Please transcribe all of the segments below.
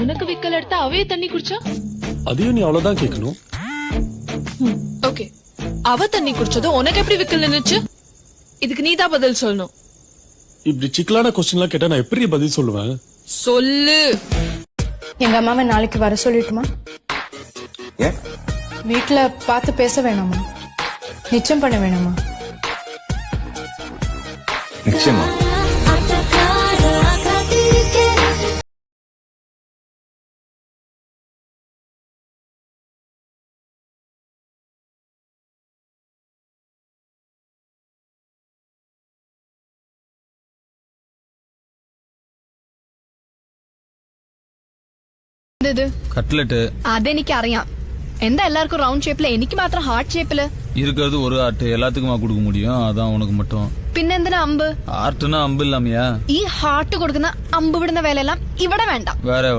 உனக்கு விக்கல் எடுத்தா அவையே தண்ணி குடிச்சா அதையும் நீ அவ்வளவுதான் கேட்கணும். ஓகே, அவ தண்ணி குடிச்சது உனக்கு எப்படி விக்கல் நின்னுச்சு? இதுக்கு நீதான் பதில் சொல்லணும். இப்படி சிக்கலான கொஸ்டின் எல்லாம் கேட்டா நான் எப்படி பதில் சொல்லுவேன்? சொல்லு. எங்க அம்மாவை நாளைக்கு வர சொல்லிட்டுமா? வீட்டுல பார்த்து பேச வேணாமா? நிச்சயம் பண்ண வேணாமா? நிச்சயமா. കട്ട്ലറ്റ് അതെനിക്കറിയാം. എന്താ എല്ലാവർക്കും റൗണ്ട് ഷേപ്പില്, എനിക്ക് മാത്രം ഹാർട്ട് ഷേപ്പില്? இருக்கிறது ஒரு ஆர்ட், எல்லாத்துக்குமா கொடுக்க முடியும், அதான் உனக்கு மட்டும். പിന്നെന്തിനാ അമ്പ്? ആർട്ട്னா അമ്പ് ഇല്ലാമയാ? ഈ ഹാർട്ട് കൊടുക്കുന്ന അമ്പ് വിടുന്ന വേലയെല്ലാം ഇവിടെ വേണ്ട. വേറെ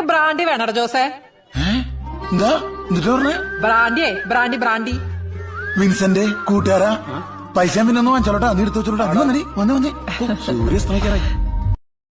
ബ്രാൻഡി വേണോ ജോസേ? എന്താ എന്നിട്ട് പറഞ്ഞേ? ബ്രാൻഡിയേ, ബ്രാൻഡി ബ്രാൻഡി. വിൻസെന്റ് കൂട്ടുകാരാ, പൈസ പിന്നെ ഒന്ന് വാങ്ങിച്ചോട്ടാ, നീ എടുത്ത് വെച്ചോട്ടാ. വന്നേ വന്നേ സൂര്യ